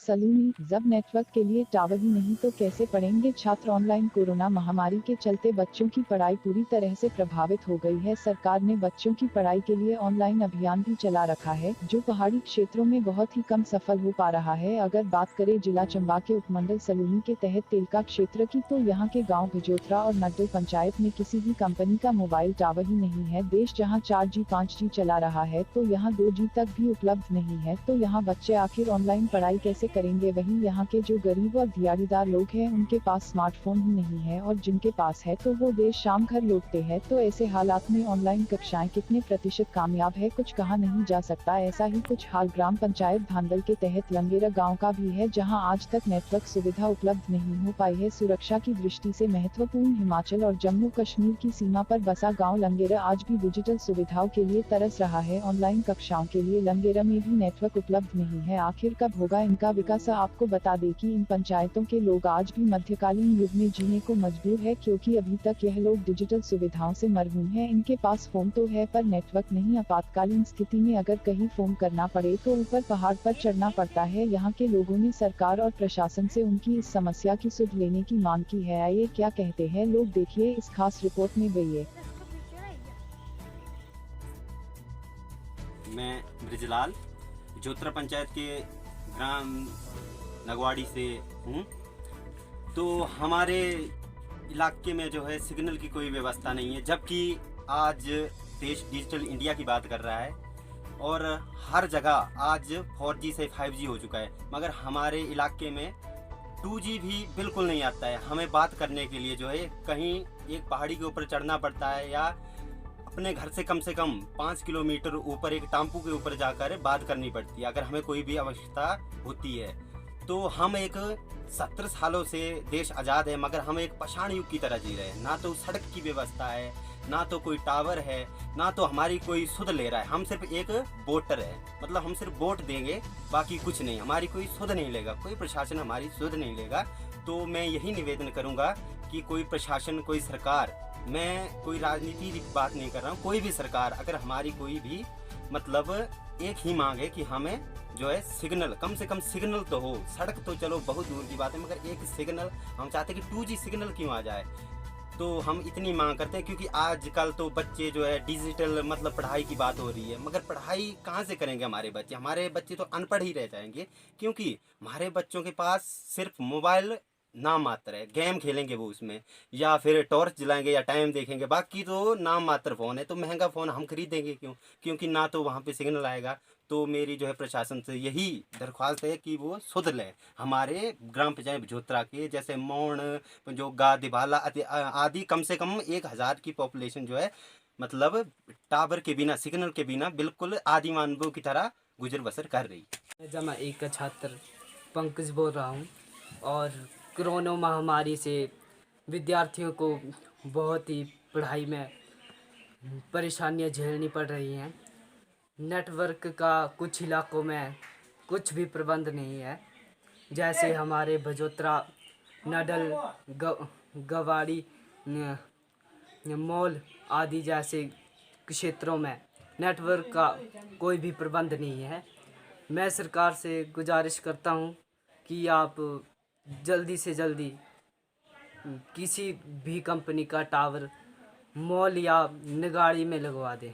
सलूनी। जब नेटवर्क के लिए टावर ही नहीं तो कैसे पढ़ेंगे छात्र ऑनलाइन। कोरोना महामारी के चलते बच्चों की पढ़ाई पूरी तरह से प्रभावित हो गई है। सरकार ने बच्चों की पढ़ाई के लिए ऑनलाइन अभियान भी चला रखा है, जो पहाड़ी क्षेत्रों में बहुत ही कम सफल हो पा रहा है। अगर बात करें जिला चंबा के उपमंडल सलूनी के तहत तेलका क्षेत्र की, तो यहाँ के गाँव भिजोत्रा और नड्डल पंचायत में किसी भी कंपनी का मोबाइल टावर ही नहीं है। देश जहाँ 4G 5G चला रहा है, तो यहाँ 2G तक भी उपलब्ध नहीं है। तो यहाँ बच्चे आखिर ऑनलाइन पढ़ाई कैसे करेंगे। वहीं यहाँ के जो गरीब और दिहाड़ीदार लोग हैं, उनके पास स्मार्टफोन ही नहीं है, और जिनके पास है तो वो देर शाम घर लौटते हैं। तो ऐसे हालात में ऑनलाइन कक्षाएं कितने प्रतिशत कामयाब है, कुछ कहा नहीं जा सकता। ऐसा ही कुछ हाल ग्राम पंचायत धांधल के तहत लंगेरा गाँव का भी है, जहाँ आज तक नेटवर्क सुविधा उपलब्ध नहीं हो पाई है। सुरक्षा की दृष्टि से महत्वपूर्ण हिमाचल और जम्मू कश्मीर की सीमा पर बसा गाँव लंगेरा आज भी डिजिटल सुविधाओं के लिए तरस रहा है। ऑनलाइन कक्षाओं के लिए लंगेरा में भी नेटवर्क उपलब्ध नहीं है। आखिर कब होगा इनका विकास। आपको बता दें कि इन पंचायतों के लोग आज भी मध्यकालीन युग में जीने को मजबूर है, क्योंकि अभी तक यह लोग डिजिटल सुविधाओं से मरहूम है। इनके पास फोन तो है पर नेटवर्क नहीं। आपातकालीन स्थिति में अगर कहीं फोन करना पड़े तो ऊपर पहाड़ पर चढ़ना पड़ता है। यहाँ के लोगों ने सरकार और प्रशासन से उनकी इस समस्या की सुध लेने की मांग की है। आइए क्या कहते हैं लोग, देखिए इस खास रिपोर्ट में। गई मैं ब्रिजलाल जोत्रा पंचायत के ग्राम नगवाड़ी से हूँ। तो हमारे इलाके में जो है सिग्नल की कोई व्यवस्था नहीं है, जबकि आज देश डिजिटल इंडिया की बात कर रहा है और हर जगह आज 4G से 5G हो चुका है, मगर हमारे इलाके में 2G भी बिल्कुल नहीं आता है। हमें बात करने के लिए जो है कहीं एक पहाड़ी के ऊपर चढ़ना पड़ता है, या अपने घर से कम 5 किलोमीटर ऊपर एक टाम्पू के ऊपर जाकर बात करनी पड़ती है अगर हमें कोई भी आवश्यकता होती है। तो हम एक 70 सालों से देश आज़ाद है, मगर हम एक पाषाण युग की तरह जी रहे हैं। ना तो सड़क की व्यवस्था है, ना तो कोई टावर है, ना तो हमारी कोई सुध ले रहा है। हम सिर्फ एक वोटर है, मतलब हम सिर्फ वोट देंगे, बाकी कुछ नहीं। हमारी कोई सुध नहीं लेगा, कोई प्रशासन हमारी सुध नहीं लेगा। तो मैं यही निवेदन करूंगा कि कोई प्रशासन, कोई सरकार, मैं कोई राजनीति की बात नहीं कर रहा हूँ, कोई भी सरकार अगर हमारी कोई भी मतलब एक ही मांग है कि हमें जो है सिग्नल, कम से कम सिग्नल तो हो। सड़क तो चलो बहुत दूर की बात है, मगर एक सिग्नल हम चाहते हैं कि 2G सिग्नल क्यों आ जाए। तो हम इतनी मांग करते हैं, क्योंकि आजकल तो बच्चे जो है डिजिटल मतलब पढ़ाई की बात हो रही है, मगर पढ़ाई कहाँ से करेंगे हमारे बच्चे तो अनपढ़ ही रह जाएंगे, क्योंकि हमारे बच्चों के पास सिर्फ मोबाइल नाम मात्र है। गेम खेलेंगे वो उसमें, या फिर टॉर्च जलाएंगे या टाइम देखेंगे, बाकी तो नाम मात्र फ़ोन है। तो महंगा फ़ोन हम खरीदेंगे क्यों, क्योंकि ना तो वहाँ पे सिग्नल आएगा। तो मेरी जो है प्रशासन से यही दरख्वास्त है कि वो सुध लें। हमारे ग्राम पंचायत भिजोत्रा के जैसे मौण, जो दिबाला आदि कम से कम 1000 की पॉपुलेशन जो है मतलब टावर के बिना, सिग्नल के बिना बिल्कुल आदि मानवों की तरह गुजर बसर कर रही। मैं जमा एक का छात्र पंकज बोल रहा हूँ, और कोरोना महामारी से विद्यार्थियों को बहुत ही पढ़ाई में परेशानियाँ झेलनी पड़ रही हैं। नेटवर्क का कुछ इलाकों में कुछ भी प्रबंध नहीं है, जैसे हमारे भजोत्रा, नडल, गवाड़ी, मॉल आदि जैसे क्षेत्रों में नेटवर्क का कोई भी प्रबंध नहीं है। मैं सरकार से गुजारिश करता हूँ कि आप जल्दी से जल्दी किसी भी कंपनी का टावर मॉल या नगाड़ी में लगवा दें।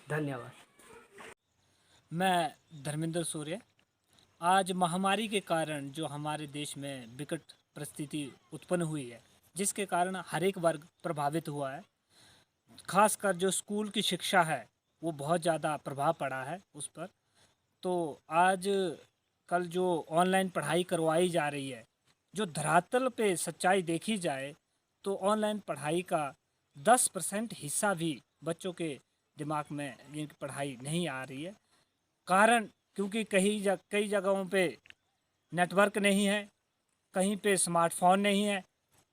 धन्यवाद। मैं धर्मेंद्र सूर्य। आज महामारी के कारण जो हमारे देश में विकट परिस्थिति उत्पन्न हुई है, जिसके कारण हर एक वर्ग प्रभावित हुआ है, खासकर जो स्कूल की शिक्षा है वो बहुत ज़्यादा प्रभाव पड़ा है उस पर। तो आज कल जो ऑनलाइन पढ़ाई करवाई जा रही है, जो धरातल पे सच्चाई देखी जाए तो ऑनलाइन पढ़ाई का 10% हिस्सा भी बच्चों के दिमाग में इनकी पढ़ाई नहीं आ रही है। कारण क्योंकि कई जगहों पे नेटवर्क नहीं है, कहीं पे स्मार्टफोन नहीं है,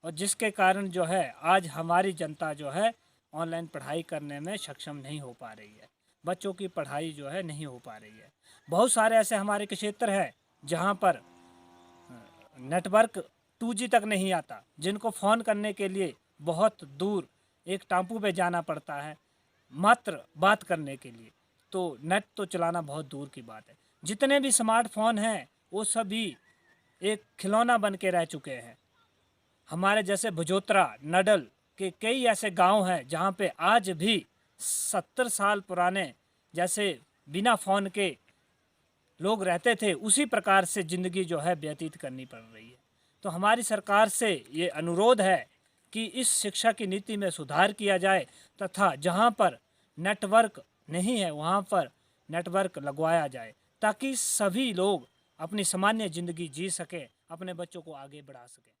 और जिसके कारण जो है आज हमारी जनता जो है ऑनलाइन पढ़ाई करने में सक्षम नहीं हो पा रही है। बच्चों की पढ़ाई जो है नहीं हो पा रही है। बहुत सारे ऐसे हमारे क्षेत्र है जहाँ पर नेटवर्क 2G तक नहीं आता, जिनको फ़ोन करने के लिए बहुत दूर एक टापू पे जाना पड़ता है मात्र बात करने के लिए। तो नेट तो चलाना बहुत दूर की बात है। जितने भी स्मार्टफोन हैं वो सभी एक खिलौना बन के रह चुके हैं। हमारे जैसे भजोत्रा, नडल के कई ऐसे गांव हैं जहां पे आज भी 70 साल पुराने जैसे बिना फ़ोन के लोग रहते थे, उसी प्रकार से ज़िंदगी जो है व्यतीत करनी पड़ रही है। तो हमारी सरकार से ये अनुरोध है कि इस शिक्षा की नीति में सुधार किया जाए तथा जहां पर नेटवर्क नहीं है वहां पर नेटवर्क लगवाया जाए, ताकि सभी लोग अपनी सामान्य ज़िंदगी जी सकें, अपने बच्चों को आगे बढ़ा सकें।